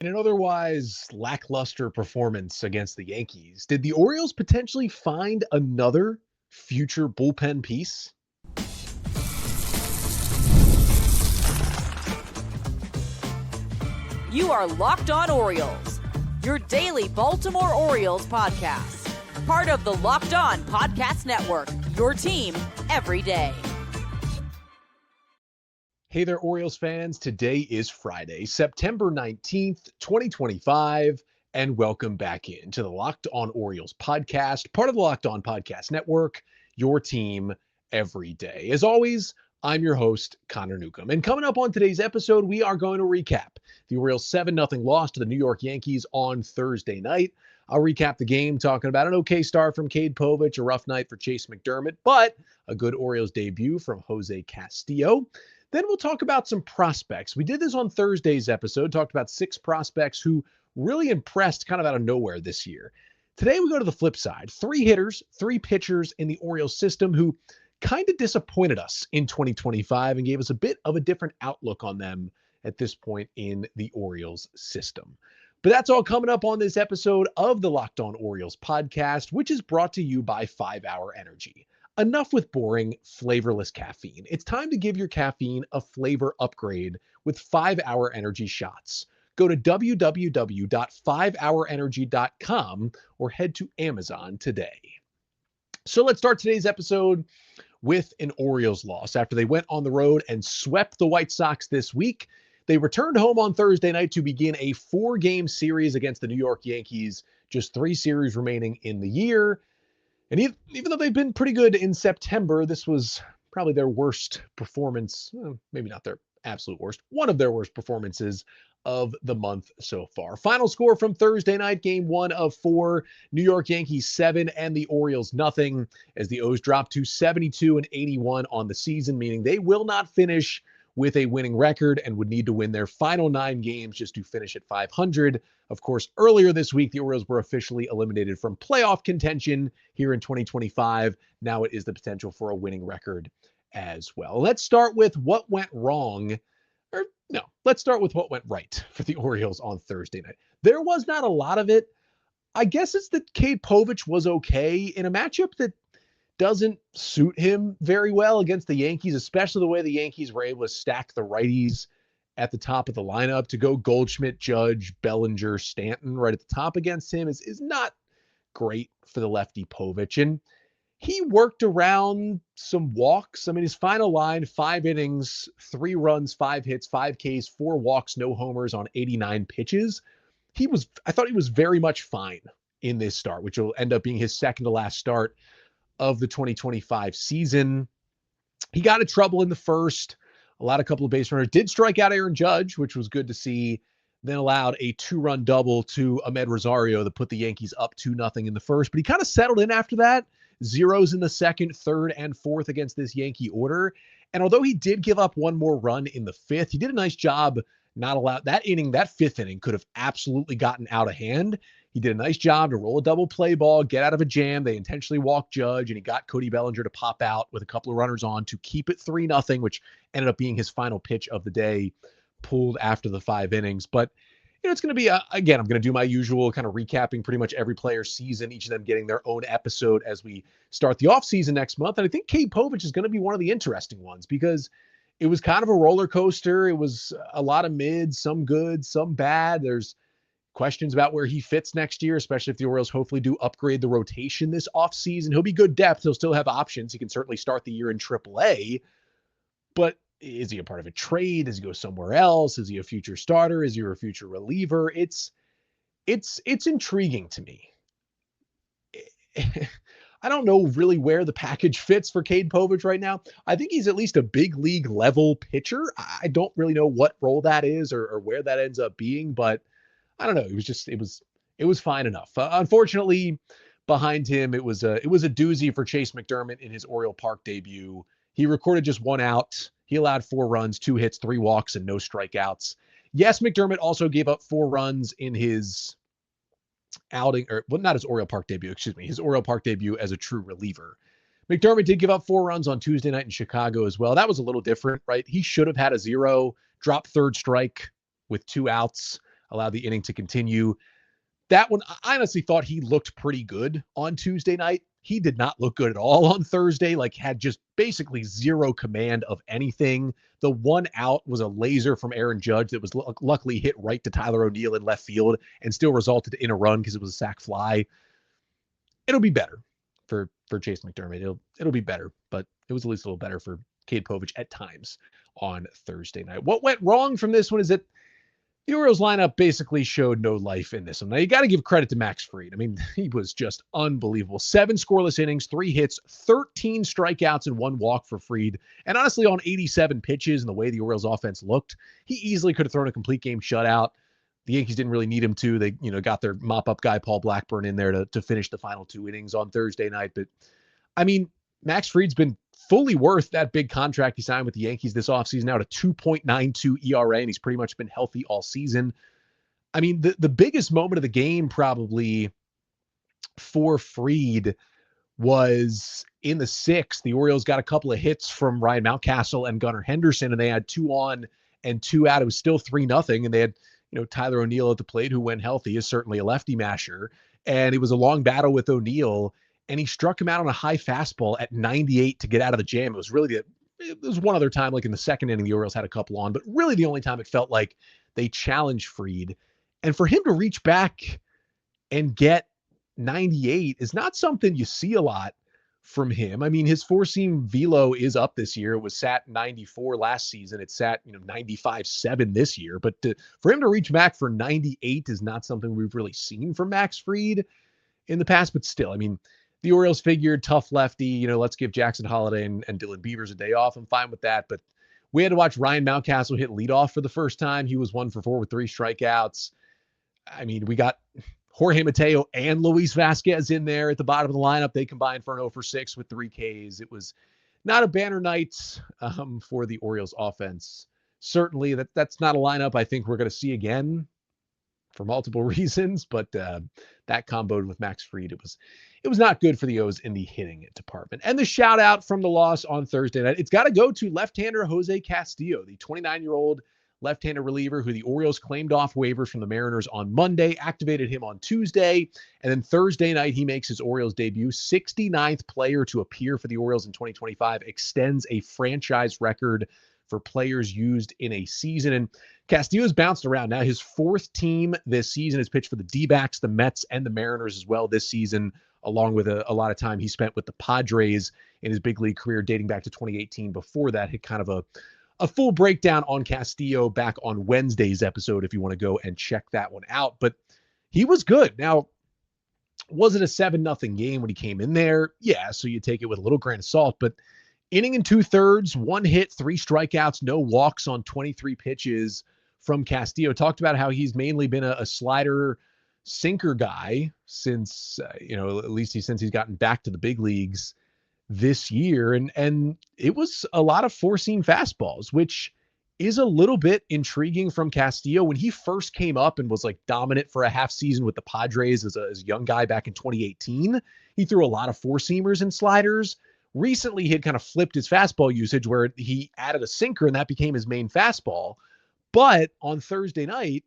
In an otherwise lackluster performance against the Yankees, did the Orioles potentially find another future bullpen piece? You are Locked On Orioles, your daily Baltimore Orioles podcast. Part of the Locked On Podcast Network, your team every day. Hey there, Orioles fans. Today is Friday, September 19th, 2025, and welcome back into the Locked On Orioles podcast, part of the Locked On Podcast Network, your team every day. As always, I'm your host, Connor Newcomb. And coming up on today's episode, we are going to recap the Orioles' 7-0 loss to the New York Yankees on Thursday night. I'll recap the game, talking about an okay start from Cade Povich, a rough night for Chase McDermott, but a good Orioles debut from José Castillo. Then we'll talk about some prospects. We did this on Thursday's episode, talked about 6 prospects who really impressed kind of out of nowhere this year. Today we go to the flip side. 3 hitters, 3 pitchers in the Orioles system who kind of disappointed us in 2025 and gave us a bit of a different outlook on them at this point in the Orioles system. But that's all coming up on this episode of the Locked On Orioles podcast, which is brought to you by 5 Hour Energy. Enough with boring, flavorless caffeine. It's time to give your caffeine a flavor upgrade with 5 Hour Energy shots. Go to www.5hourenergy.com or head to Amazon today. So let's start today's episode with an Orioles loss. After they went on the road and swept the White Sox this week, they returned home on Thursday night to begin a 4-game series against the New York Yankees, just 3 series remaining in the year. And even though they've been pretty good in September, this was probably their worst performance, maybe not their absolute worst, one of their worst performances of the month so far. Final score from Thursday night, game 1 of 4, New York Yankees 7 and the Orioles nothing, as the O's drop to 72-81 on the season, meaning they will not finish with a winning record and would need to win their final 9 games just to finish at 500. Of course, earlier this week, the Orioles were officially eliminated from playoff contention here in 2025. Now it is the potential for a winning record as well. Let's start with what went wrong. Let's start with what went right for the Orioles on Thursday night. There was not a lot of it. I guess it's that Cade Povich was okay in a matchup that doesn't suit him very well against the Yankees, especially the way the Yankees were able to stack the righties at the top of the lineup. To go Goldschmidt, Judge, Bellinger, Stanton right at the top against him is not great for the lefty Povich. And he worked around some walks. I mean, his final line, 5 innings, 3 runs, 5 hits, 5 Ks, 4 walks, no homers on 89 pitches. I thought he was very much fine in this start, which will end up being his second to last start of the 2025 season. He got in trouble in the first. A couple of base runners. Did strike out Aaron Judge, which was good to see. Then allowed a 2-run double to Ahmed Rosario that put the Yankees up 2-0 in the first. But he kind of settled in after that. Zeros in the second, third, and fourth against this Yankee order. And although he did give up 1 more run in the 5th, he did a nice job not allowed that inning. That 5th inning could have absolutely gotten out of hand. He did a nice job to roll a double play ball, get out of a jam. They intentionally walked Judge, and he got Cody Bellinger to pop out with a couple of runners on to keep it 3-0, which ended up being his final pitch of the day, pulled after the 5 innings. But it's going to be, again, I'm going to do my usual kind of recapping pretty much every player's season, each of them getting their own episode as we start the offseason next month. And I think Cade Povich is going to be one of the interesting ones because it was kind of a roller coaster. It was a lot of mids, some good, some bad. There's questions about where he fits next year, especially if the Orioles hopefully do upgrade the rotation this offseason. He'll be good depth. He'll still have options. He can certainly start the year in AAA, but is he a part of a trade? Does he go somewhere else? Is he a future starter? Is he a future reliever? It's intriguing to me. I don't know really where the package fits for Cade Povich right now. I think he's at least a big league level pitcher. I don't really know what role that is or where that ends up being, but I don't know. It was fine enough. Unfortunately, behind him, it was a doozy for Chase McDermott in his Oriole Park debut. He recorded just 1 out. He allowed 4 runs, 2 hits, 3 walks, and no strikeouts. Yes, McDermott also gave up 4 runs in his outing, or well, not his Oriole Park debut, his Oriole Park debut as a true reliever. McDermott did give up 4 runs on Tuesday night in Chicago as well. That was a little different, right? He should have had a 0, drop 3rd strike with 2 outs. allowed the inning to continue. That one, I honestly thought he looked pretty good on Tuesday night. He did not look good at all on Thursday, like had just basically zero command of anything. The one out was a laser from Aaron Judge that was luckily hit right to Tyler O'Neill in left field and still resulted in a run because it was a sac fly. It'll be better for Chase McDermott. It'll be better, but it was at least a little better for Cade Povich at times on Thursday night. What went wrong from this one is that the Orioles lineup basically showed no life in this one. Now, you got to give credit to Max Fried. I mean, he was just unbelievable. 7 scoreless innings, 3 hits, 13 strikeouts, and 1 walk for Fried. And honestly, on 87 pitches and the way the Orioles offense looked, he easily could have thrown a complete game shutout. The Yankees didn't really need him to. They, got their mop-up guy, Paul Blackburn, in there to finish the final 2 innings on Thursday night. But, I mean, Max Fried's been fully worth that big contract he signed with the Yankees this offseason, now to 2.92 ERA, and he's pretty much been healthy all season. I mean, the biggest moment of the game probably for Fried was in the 6th. The Orioles got a couple of hits from Ryan Mountcastle and Gunnar Henderson, and they had 2 on and 2 out. It was still 3-0, and they had Tyler O'Neill at the plate, who, when healthy, is certainly a lefty masher, and it was a long battle with O'Neill. And he struck him out on a high fastball at 98 to get out of the jam. It was really it was one other time, like in the 2nd inning, the Orioles had a couple on, but really the only time it felt like they challenged Fried. And for him to reach back and get 98 is not something you see a lot from him. I mean, his 4-seam velo is up this year. It was sat 94 last season. It sat 95.7 this year. But for him to reach back for 98 is not something we've really seen from Max Fried in the past. But still, I mean, the Orioles figured tough lefty, let's give Jackson Holliday and Dylan Beavers a day off. I'm fine with that. But we had to watch Ryan Mountcastle hit leadoff for the first time. He was 1 for 4 with 3 strikeouts. I mean, we got Jorge Mateo and Luis Vasquez in there at the bottom of the lineup. They combined for an 0 for 6 with 3 Ks. It was not a banner night for the Orioles offense. Certainly that's not a lineup I think we're going to see again for multiple reasons, but that comboed with Max Fried, it was not good for the O's in the hitting department. And the shout out from the loss on Thursday night, it's got to go to left-hander José Castillo, the 29-year-old left-hander reliever who the Orioles claimed off waivers from the Mariners on Monday, activated him on Tuesday, and then Thursday night he makes his Orioles debut. 69th player to appear for the Orioles in 2025, extends a franchise record for players used in a season. And Castillo's bounced around. Now his 4th team this season has pitched for the D-backs, the Mets, and the Mariners as well this season, along with a lot of time he spent with the Padres in his big league career dating back to 2018. Before that, hit kind of a full breakdown on Castillo back on Wednesday's episode if you want to go and check that one out. But he was good. Now, was it a 7-0 game when he came in there? Yeah, so you take it with a little grain of salt, but inning and 2/3, 1 hit, 3 strikeouts, no walks on 23 pitches from Castillo. Talked about how he's mainly been a slider sinker guy since, at least since he's gotten back to the big leagues this year. And it was a lot of 4-seam fastballs, which is a little bit intriguing from Castillo. When he first came up and was like dominant for a half season with the Padres as a young guy back in 2018, he threw a lot of 4-seamers and sliders. Recently, he had kind of flipped his fastball usage where he added a sinker and that became his main fastball. But on Thursday night,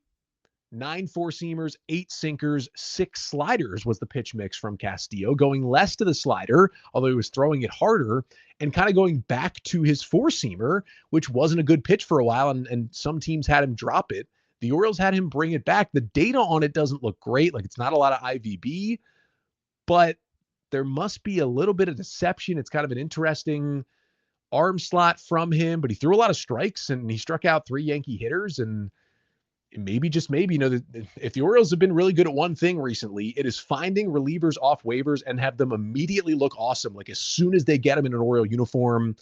9 4-seamers, 8 sinkers, 6 sliders was the pitch mix from Castillo, going less to the slider, although he was throwing it harder, and kind of going back to his 4-seamer, which wasn't a good pitch for a while, and some teams had him drop it. The Orioles had him bring it back. The data on it doesn't look great. Like, it's not a lot of IVB, but there must be a little bit of deception. It's kind of an interesting arm slot from him, but he threw a lot of strikes and he struck out 3 Yankee hitters. And maybe, just maybe, if the Orioles have been really good at one thing recently, it is finding relievers off waivers and have them immediately look awesome. Like, as soon as they get them in an Oriole uniform.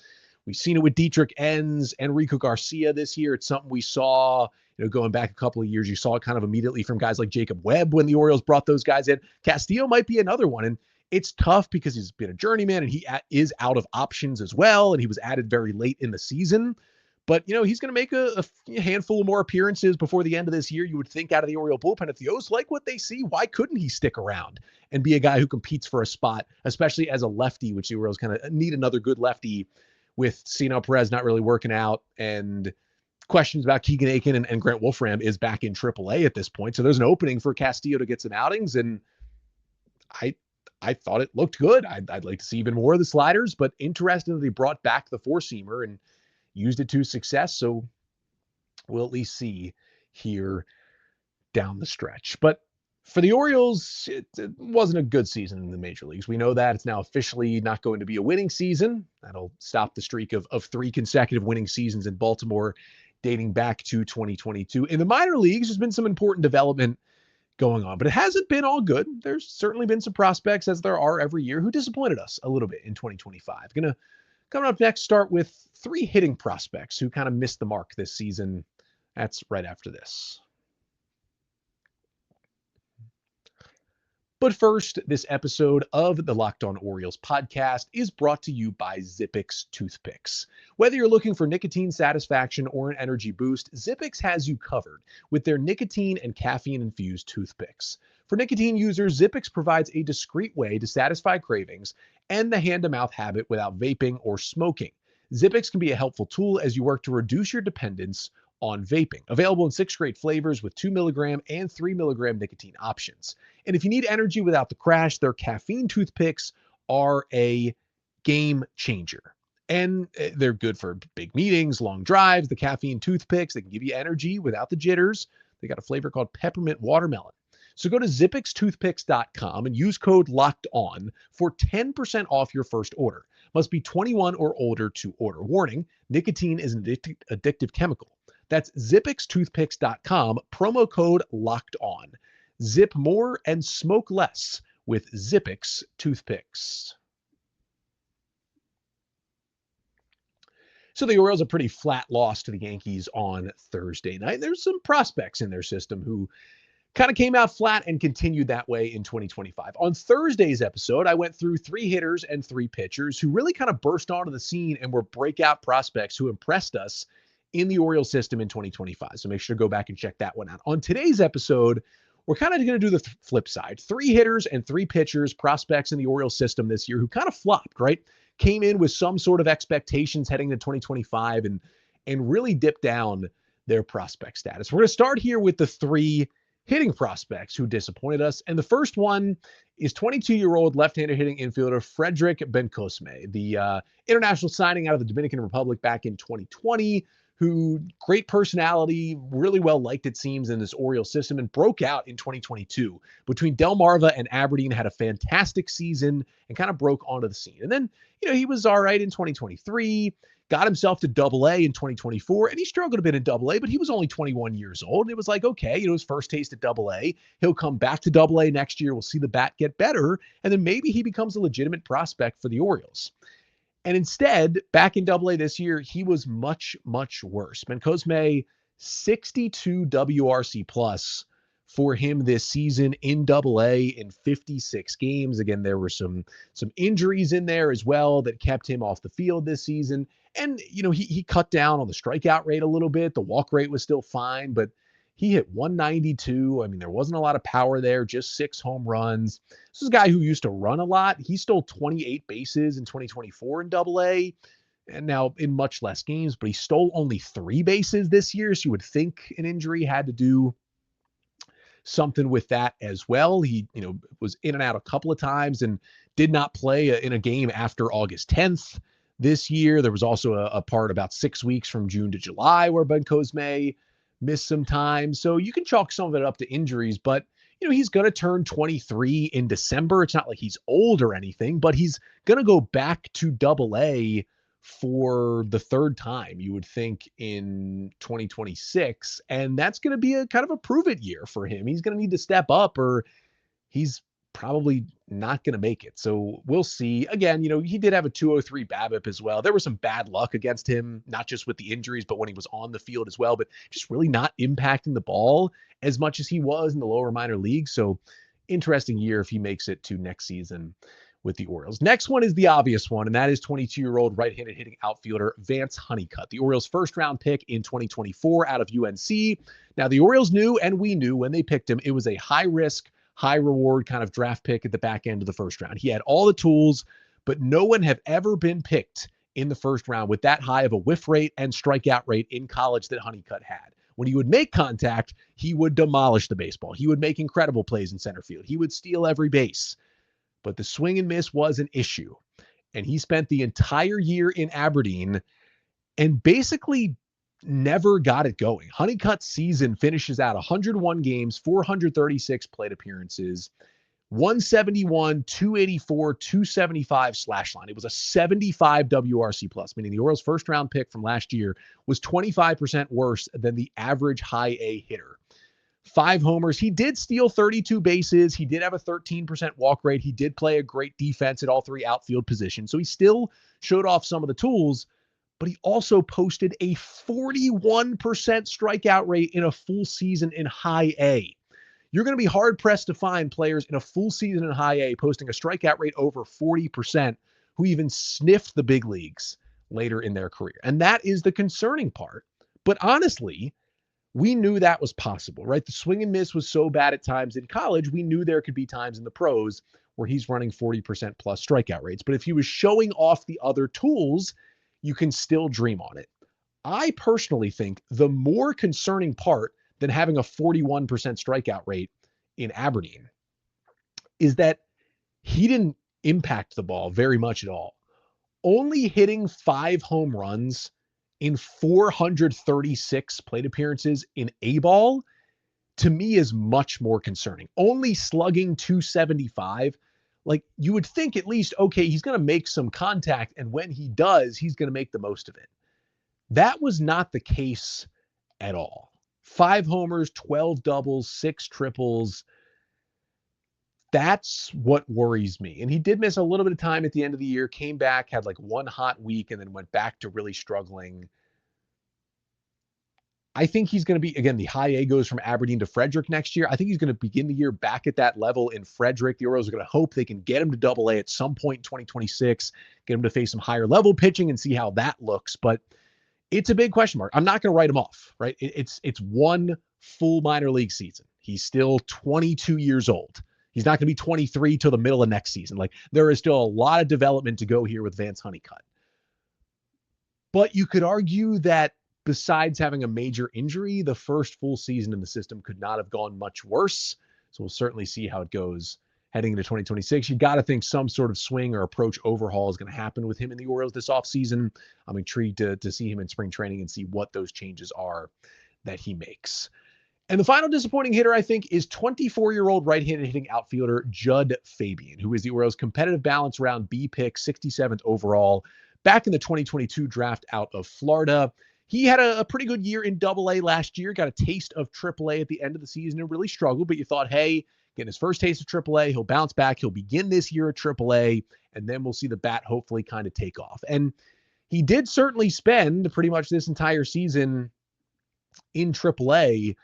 We've seen it with Dietrich Enns, Enrico Garcia this year. It's something we saw, going back a couple of years. You saw it kind of immediately from guys like Jacob Webb when the Orioles brought those guys in. Castillo might be another one. And it's tough because he's been a journeyman and he is out of options as well. And he was added very late in the season. But, he's going to make a handful of more appearances before the end of this year. You would think out of the Oriole bullpen, if the O's like what they see, why couldn't he stick around and be a guy who competes for a spot, especially as a lefty, which the Orioles kind of need another good lefty with Cino Perez not really working out and questions about Keegan Aiken and Grant Wolfram is back in AAA at this point. So there's an opening for Castillo to get some outings. And I thought it looked good. I'd like to see even more of the sliders, but interesting that they brought back the four-seamer and used it to success. So we'll at least see here down the stretch. But for the Orioles, it wasn't a good season in the major leagues. We know that. It's now officially not going to be a winning season. That'll stop the streak of 3 consecutive winning seasons in Baltimore dating back to 2022. In the minor leagues, there's been some important development going on, but it hasn't been all good. There's certainly been some prospects, as there are every year, who disappointed us a little bit in 2025. Coming up next, start with 3 hitting prospects who kind of missed the mark this season. That's right after this. But first, this episode of the Locked On Orioles podcast is brought to you by Zippix Toothpicks. Whether you're looking for nicotine satisfaction or an energy boost, Zippix has you covered with their nicotine and caffeine-infused toothpicks. For nicotine users, Zippix provides a discreet way to satisfy cravings and the hand-to-mouth habit without vaping or smoking. Zippix can be a helpful tool as you work to reduce your dependence on vaping. Available in 6 great flavors with 2 milligram and 3 milligram nicotine options. And if you need energy without the crash, their caffeine toothpicks are a game changer. And they're good for big meetings, long drives. The caffeine toothpicks, they can give you energy without the jitters. They got a flavor called peppermint watermelon. So go to zippixtoothpicks.com and use code LOCKEDON for 10% off your first order. Must be 21 or older to order. Warning, nicotine is an addictive chemical. That's zippixtoothpicks.com, promo code LOCKEDON. Zip more and smoke less with Zippix toothpicks. So the Orioles a pretty flat loss to the Yankees on Thursday night. There's some prospects in their system who kind of came out flat and continued that way in 2025. On Thursday's episode, I went through 3 hitters and 3 pitchers who really kind of burst onto the scene and were breakout prospects who impressed us in the Orioles system in 2025. So make sure to go back and check that one out. On today's episode, we're kind of going to do the flip side. 3 hitters and 3 pitchers, prospects in the Orioles system this year who kind of flopped, right? Came in with some sort of expectations heading to 2025 and really dipped down their prospect status. We're going to start here with the 3 hitting prospects who disappointed us. And the first one is 22-year-old left-handed hitting infielder Frederick Bencosme, the international signing out of the Dominican Republic back in 2020, who great personality, really well liked, it seems, in this Orioles system, and broke out in 2022. Between Delmarva and Aberdeen, had a fantastic season and kind of broke onto the scene. And then, he was all right in 2023, got himself to AA in 2024, and he struggled a bit in AA, but he was only 21 years old. And it was like, okay, his first taste at AA. He'll come back to AA next year. We'll see the bat get better, and then maybe he becomes a legitimate prospect for the Orioles. And instead, back in AA this year, he was much, much worse. Bencosme, 62 WRC plus for him this season in AA in 56 games. Again, there were some injuries in there as well that kept him off the field this season. And, he cut down on the strikeout rate a little bit. The walk rate was still fine, but he hit 192. I mean, there wasn't a lot of power there, just 6 home runs. This is a guy who used to run a lot. He stole 28 bases in 2024 in AA, and now in much less games, but he stole only 3 bases this year. So you would think an injury had to do something with that as well. He, was in and out a couple of times and did not play in a game after August 10th this year. There was also a part about 6 weeks from June to July where Bencosme missed some time. So you can chalk some of it up to injuries, but he's going to turn 23 in December. It's not like he's old or anything, but he's going to go back to AA for the 3rd time, you would think, in 2026. And that's going to be a kind of a prove it year for him. He's going to need to step up or he's probably not going to make it. So we'll see. Again, he did have a 203 BABIP as well. There was some bad luck against him, not just with the injuries, but when he was on the field as well, but just really not impacting the ball as much as he was in the lower minor leagues. So interesting year if he makes it to next season with the Orioles. Next one is the obvious one, and that is 22-year-old right-handed hitting outfielder Vance Honeycutt, the Orioles' first-round pick in 2024 out of UNC. Now, the Orioles knew, and we knew when they picked him, it was a high-risk, high-reward kind of draft pick at the back end of the first round. He had all the tools, but no one had ever been picked in the first round with that high of a whiff rate and strikeout rate in college that Honeycutt had. When he would make contact, he would demolish the baseball. He would make incredible plays in center field. He would steal every base. But the swing and miss was an issue. And he spent the entire year in Aberdeen and basically never got it going. Honeycutt's season finishes out 101 games, 436 plate appearances, 171, 284, 275 slash line. It was a 75 WRC plus, meaning the Orioles' first round pick from last year was 25% worse than the average high A hitter. 5 homers. He did steal 32 bases. He did have a 13% walk rate. He did play a great defense at all 3 outfield positions. So he still showed off some of the tools, but he also posted a 41% strikeout rate in a full season in high A. You're going to be hard pressed to find players in a full season in high A posting a strikeout rate over 40% who even sniffed the big leagues later in their career. And that is the concerning part. But honestly, we knew that was possible, right? The swing and miss was so bad at times in college. We knew there could be times in the pros where he's running 40% plus strikeout rates. But if he was showing off the other tools, you can still dream on it. I personally think the more concerning part than having a 41% strikeout rate in Aberdeen is that he didn't impact the ball very much at all. Only hitting 5 home runs in 436 plate appearances in A-ball, to me, is much more concerning. Only slugging 275, like you would think at least, okay, he's going to make some contact, and when he does, he's going to make the most of it. That was not the case at all. 5 homers, 12 doubles, 6 triples. That's what worries me. And he did miss a little bit of time at the end of the year, came back, had like 1 hot week, and then went back to really struggling. I think he's going to be, again, the high A goes from Aberdeen to Frederick next year. I think he's going to begin the year back at that level in Frederick. The Orioles are going to hope they can get him to Double A at some point in 2026, get him to face some higher level pitching and see how that looks. But it's a big question mark. I'm not going to write him off, right? It's one full minor league season. He's still 22 years old. He's not going to be 23 till the middle of next season. Like, there is still a lot of development to go here with Vance Honeycutt. But you could argue that besides having a major injury, the first full season in the system could not have gone much worse. So we'll certainly see how it goes heading into 2026. You got to think some sort of swing or approach overhaul is going to happen with him in the Orioles this offseason. I'm intrigued to see him in spring training and see what those changes are that he makes. And the final disappointing hitter, I think, is 24-year-old right-handed hitting outfielder Jud Fabian, who is the Orioles' competitive balance round B pick, 67th overall, back in the 2022 draft out of Florida. He had a pretty good year in Double A last year, got a taste of Triple A at the end of the season and really struggled, but you thought, hey, getting his first taste of Triple A, he'll bounce back, he'll begin this year at Triple A, and then we'll see the bat hopefully kind of take off. And he did certainly spend pretty much this entire season in Triple A,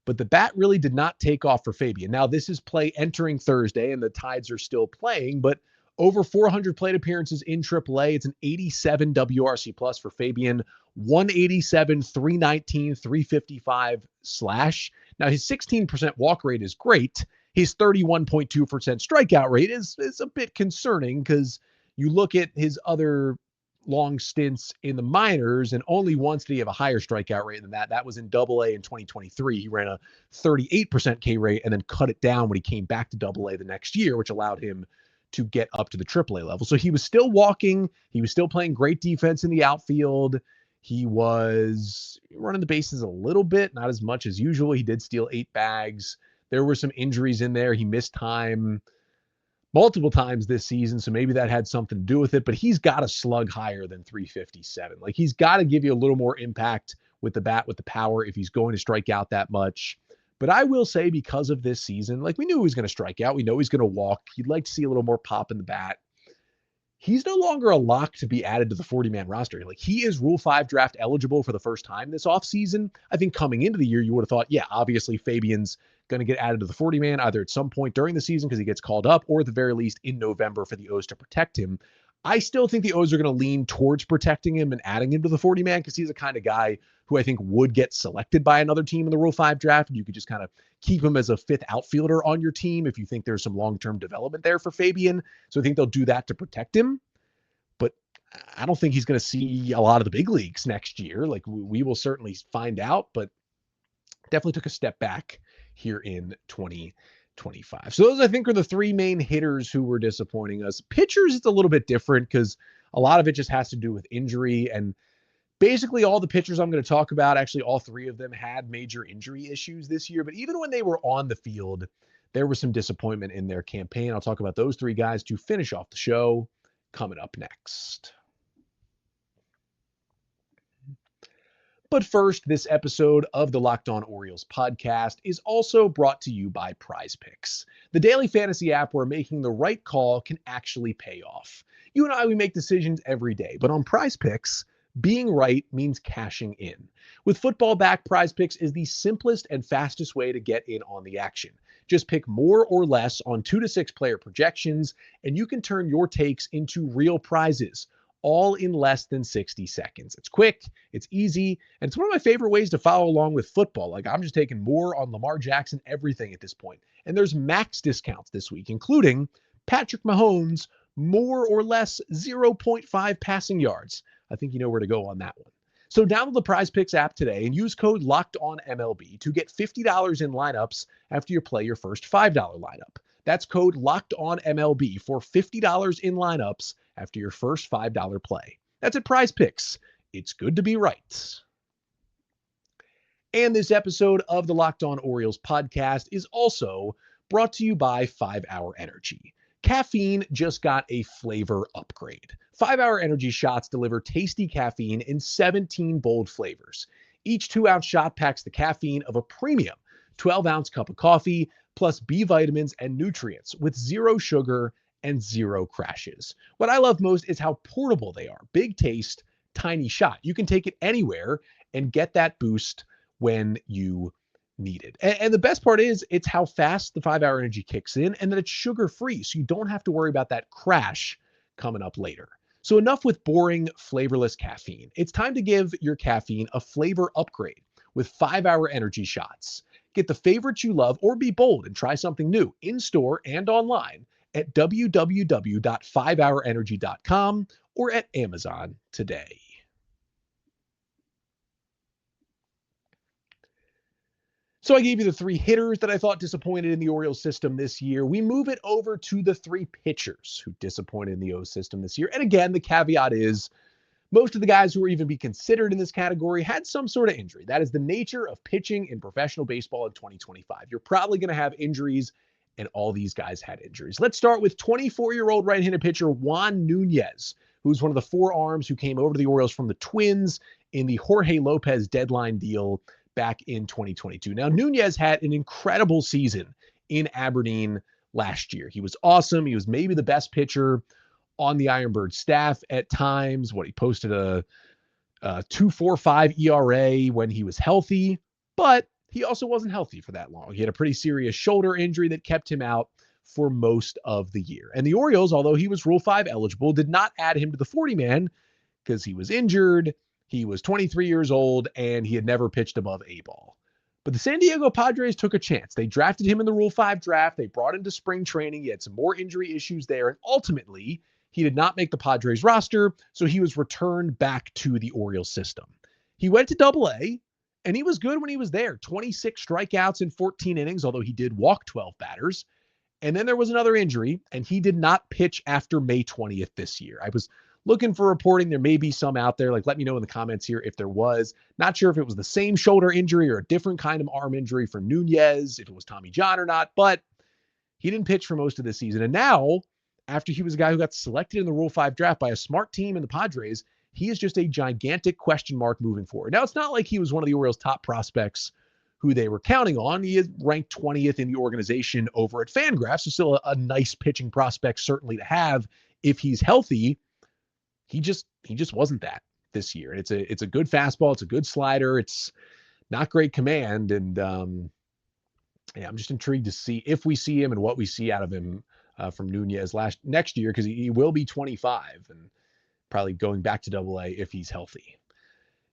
but the bat really did not take off for Fabian. Now, this is play entering Thursday, and the Tides are still playing, but over 400 plate appearances in AAA. It's an 87 WRC plus for Fabian, 187, 319, 355 slash. Now, his 16% walk rate is great. His 31.2% strikeout rate is a bit concerning because you look at his other long stints in the minors, and only once did he have a higher strikeout rate than that. That was in Double A in 2023. He ran a 38% K rate and then cut it down when he came back to Double A the next year, which allowed him to get up to the AAA level. So he was still walking. He was still playing great defense in the outfield. He was running the bases a little bit, not as much as usual. He did steal 8 bags. There were some injuries in there. He missed time multiple times this season, so maybe that had something to do with it, but he's got to slug higher than 357. Like, he's got to give you a little more impact with the bat, with the power, if he's going to strike out that much. But I will say, because of this season, like, we knew he was going to strike out. We know he's going to walk. You'd like to see a little more pop in the bat. He's no longer a lock to be added to the 40-man roster. Like, he is Rule 5 draft eligible for the first time this offseason. I think coming into the year, you would have thought, yeah, obviously Fabian's going to get added to the 40-man either at some point during the season because he gets called up, or at the very least in November for the O's to protect him. I still think the O's are going to lean towards protecting him and adding him to the 40-man because he's the kind of guy who I think would get selected by another team in the Rule 5 draft. And you could just kind of keep him as a 5th outfielder on your team if you think there's some long-term development there for Fabian. So I think they'll do that to protect him. But I don't think he's going to see a lot of the big leagues next year. Like we will certainly find out, but definitely took a step back here in 2025. So those, I think, are the three main hitters who were disappointing us. Pitchers, it's a little bit different because a lot of it just has to do with injury. And basically all the pitchers I'm going to talk about, actually all three of them had major injury issues this year. But even when they were on the field, there was some disappointment in their campaign. I'll talk about those three guys to finish off the show coming up next. But first, this episode of the Locked On Orioles podcast is also brought to you by Prize Picks, the daily fantasy app where making the right call can actually pay off. You and I, we make decisions every day, but on Prize Picks, being right means cashing in. With football back, Prize Picks is the simplest and fastest way to get in on the action. Just pick more or less on 2 to 6 player projections, and you can turn your takes into real prizes, all in less than 60 seconds. It's quick, it's easy, and it's one of my favorite ways to follow along with football. Like, I'm just taking more on Lamar Jackson, everything at this point. And there's max discounts this week, including Patrick Mahomes, more or less 0.5 passing yards. I think you know where to go on that one. So download the Prize Picks app today and use code LOCKEDONMLB to get $50 in lineups after you play your first $5 lineup. That's code LOCKEDONMLB for $50 in lineups after your first $5 play. That's at Prize Picks. It's good to be right. And this episode of the Locked On Orioles podcast is also brought to you by 5 Hour Energy. Caffeine just got a flavor upgrade. 5 Hour Energy shots deliver tasty caffeine in 17 bold flavors. Each 2-ounce shot packs the caffeine of a premium 12-ounce cup of coffee, plus B vitamins and nutrients with 0 sugar and 0 crashes. What I love most is how portable they are. Big taste, tiny shot. You can take it anywhere and get that boost when you need it. And the best part is it's how fast the 5 Hour Energy kicks in, and that it's sugar-free, so you don't have to worry about that crash coming up later. So enough with boring, flavorless caffeine. It's time to give your caffeine a flavor upgrade with 5 Hour Energy shots. Get the favorites you love or be bold and try something new in-store and online at www.5hourenergy.com or at Amazon today. So I gave you the 3 hitters that I thought disappointed in the Orioles system this year. We move it over to the 3 pitchers who disappointed in the O system this year. And again, the caveat is most of the guys who are even be considered in this category had some sort of injury. That is the nature of pitching in professional baseball in 2025. You're probably going to have injuries, and all these guys had injuries. Let's start with 24-year-old right-handed pitcher Juan Nunez, who's one of the 4 arms who came over to the Orioles from the Twins in the Jorge Lopez deadline deal back in 2022. Now, Nunez had an incredible season in Aberdeen last year. He was awesome. He was maybe the best pitcher on the Ironbird staff at times. He posted a 2.45 ERA when he was healthy, but he also wasn't healthy for that long. He had a pretty serious shoulder injury that kept him out for most of the year. And the Orioles, although he was Rule 5 eligible, did not add him to the 40-man because he was injured. He was 23 years old, and he had never pitched above A ball. But the San Diego Padres took a chance. They drafted him in the Rule 5 draft. They brought him to spring training. He had some more injury issues there, and ultimately, he did not make the Padres roster, so he was returned back to the Orioles system. He went to Double-A, and he was good when he was there. 26 strikeouts in 14 innings, although he did walk 12 batters. And then there was another injury, and he did not pitch after May 20th this year. I was looking for reporting. There may be some out there. Let me know in the comments here if there was. Not sure if it was the same shoulder injury or a different kind of arm injury for Nunez, if it was Tommy John or not, but he didn't pitch for most of the season. And now, after he was a guy who got selected in the Rule 5 draft by a smart team in the Padres, he is just a gigantic question mark moving forward. Now, it's not like he was one of the Orioles' top prospects who they were counting on. He is ranked 20th in the organization over at FanGraphs, so still a nice pitching prospect certainly to have if he's healthy. He just wasn't that this year. And it's a good fastball. It's a good slider. It's not great command. And I'm just intrigued to see if we see him and what we see out of him from Nunez next year, because he will be 25 and probably going back to Double-A if he's healthy.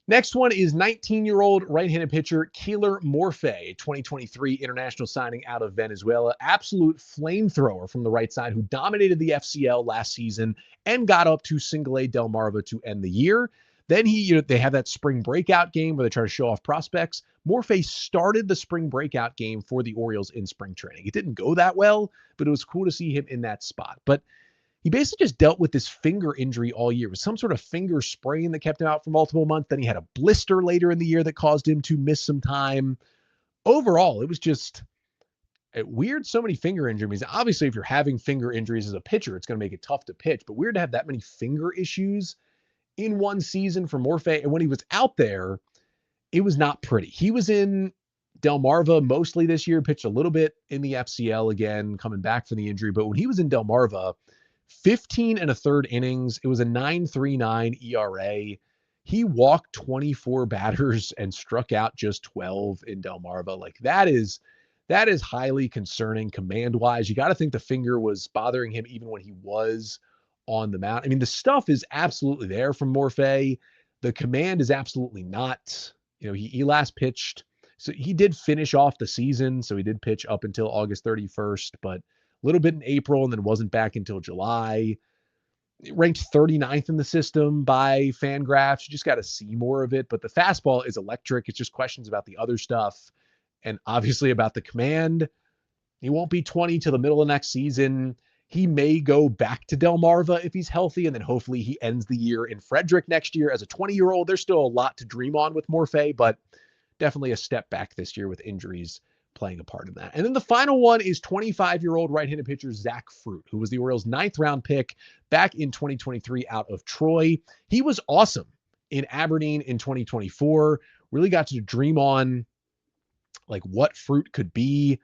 Next one is 19-year-old right-handed pitcher Keeler Morphe, 2023 international signing out of Venezuela. Absolute flamethrower from the right side who dominated the FCL last season and got up to single-A Delmarva to end the year. Then they have that spring breakout game where they try to show off prospects. Morphe started the spring breakout game for the Orioles in spring training. It didn't go that well, but it was cool to see him in that spot. But he basically just dealt with this finger injury all year. It was some sort of finger sprain that kept him out for multiple months. Then he had a blister later in the year that caused him to miss some time. Overall, it was just weird. So many finger injuries. Obviously, if you're having finger injuries as a pitcher, it's going to make it tough to pitch. But weird to have that many finger issues in one season for Morphe. And when he was out there, it was not pretty. He was in Delmarva mostly this year, pitched a little bit in the FCL again, coming back from the injury. But when he was in Delmarva, 15 and a third innings. It was a 9.39 ERA. He walked 24 batters and struck out just 12 in Delmarva. Like that is highly concerning command-wise. You got to think the finger was bothering him even when he was on the mound. I mean, the stuff is absolutely there from Morphe. The command is absolutely not. He last pitched. So he did finish off the season. So he did pitch up until August 31st, but a little bit in April and then wasn't back until July. It ranked 39th in the system by FanGraphs. You just got to see more of it. But the fastball is electric. It's just questions about the other stuff and obviously about the command. He won't be 20 till the middle of next season. He may go back to Delmarva if he's healthy, and then hopefully he ends the year in Frederick next year as a 20-year-old. There's still a lot to dream on with Morphe, but definitely a step back this year with injuries playing a part in that. And then the final one is 25-year-old right-handed pitcher Zach Fruit, who was the Orioles' 9th round pick back in 2023 out of Troy. He was awesome in Aberdeen in 2024. Really got to dream on like what Fruit could be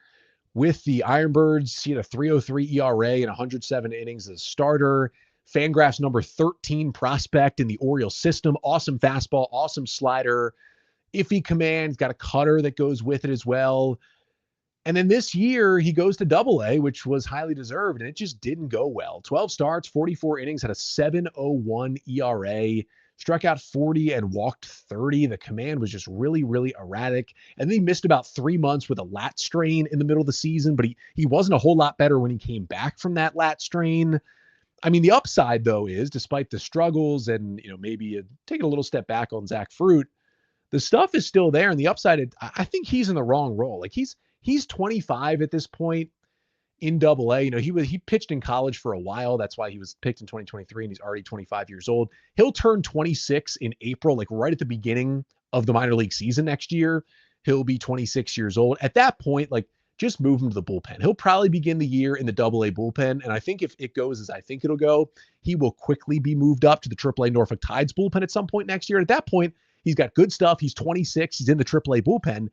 with the Ironbirds. He had a 3.03 ERA and 107 innings as a starter. FanGraphs number 13 prospect in the Orioles system. Awesome fastball, awesome slider. Iffy command, got a cutter that goes with it as well. And then this year, he goes to Double-A, which was highly deserved, and it just didn't go well. 12 starts, 44 innings, had a 7.01 ERA, struck out 40 and walked 30. The command was just really, really erratic. And then he missed about 3 months with a lat strain in the middle of the season, but he wasn't a whole lot better when he came back from that lat strain. I mean, the upside, though, is despite the struggles and, maybe taking a little step back on Zach Fruit, the stuff is still there. And the upside, I think he's in the wrong role. Like he's 25 at this point in Double-A. He pitched in college for a while. That's why he was picked in 2023 and he's already 25 years old. He'll turn 26 in April, like right at the beginning of the minor league season next year. He'll be 26 years old. At that point, like just move him to the bullpen. He'll probably begin the year in the Double-A bullpen. And I think if it goes as I think it'll go, he will quickly be moved up to the AAA Norfolk Tides bullpen at some point next year. At that point, he's got good stuff. He's 26. He's in the AAA bullpen.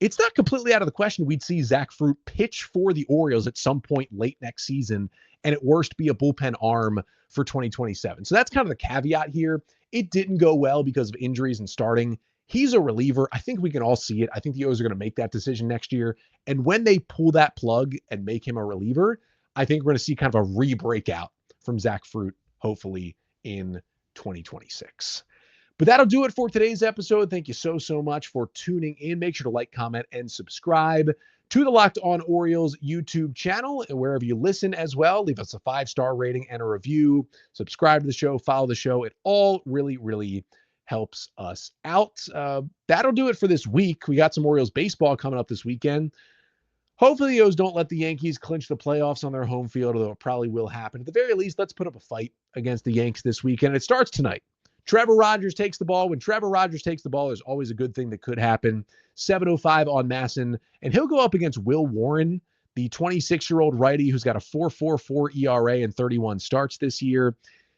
It's not completely out of the question we'd see Zach Fruit pitch for the Orioles at some point late next season and at worst be a bullpen arm for 2027. So that's kind of the caveat here. It didn't go well because of injuries and starting. He's a reliever. I think we can all see it. I think the O's are going to make that decision next year. And when they pull that plug and make him a reliever, I think we're going to see kind of a re-breakout from Zach Fruit, hopefully in 2026. But that'll do it for today's episode. Thank you so much for tuning in. Make sure to like, comment, and subscribe to the Locked On Orioles YouTube channel and wherever you listen as well. Leave us a 5-star rating and a review. Subscribe to the show, follow the show. It all really, really helps us out. That'll do it for this week. We got some Orioles baseball coming up this weekend. Hopefully the O's don't let the Yankees clinch the playoffs on their home field, although it probably will happen. At the very least, let's put up a fight against the Yanks this weekend. It starts tonight. Trevor Rogers takes the ball. When Trevor Rogers takes the ball, there's always a good thing that could happen. 7:05 on Masson, and he'll go up against Will Warren, the 26-year-old righty who's got a 4.44 ERA and 31 starts this year.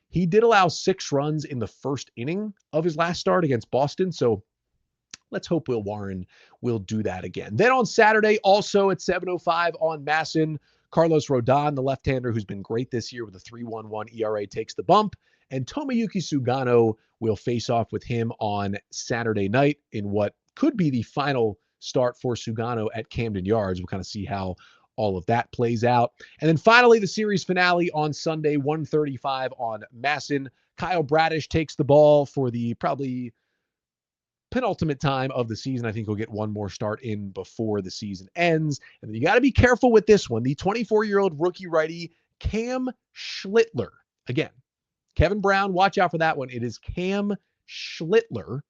He did allow 6 runs in the first inning of his last start against Boston, so let's hope Will Warren will do that again. Then on Saturday, also at 7:05 on Masson, Carlos Rodon, the left-hander who's been great this year with a 3.11 ERA, takes the bump. And Tomoyuki Sugano will face off with him on Saturday night in what could be the final start for Sugano at Camden Yards. We'll kind of see how all of that plays out. And then finally, the series finale on Sunday, 1:35 on Masson. Kyle Bradish takes the ball for the probably penultimate time of the season. I think he'll get one more start in before the season ends. And then you got to be careful with this one. The 24-year-old rookie righty, Cam Schlittler. Again, Kevin Brown, watch out for that one. It is Cam Schlittler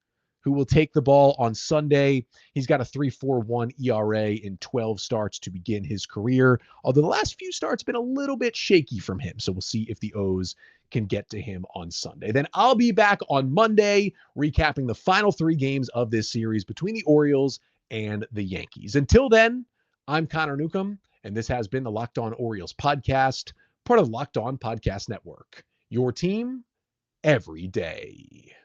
who will take the ball on Sunday. He's got a 3.41 ERA in 12 starts to begin his career, although the last few starts been a little bit shaky from him. So we'll see if the O's can get to him on Sunday. Then I'll be back on Monday recapping the final 3 games of this series between the Orioles and the Yankees. Until then, I'm Connor Newcomb, and this has been the Locked On Orioles podcast, part of the Locked On Podcast Network. Your team every day.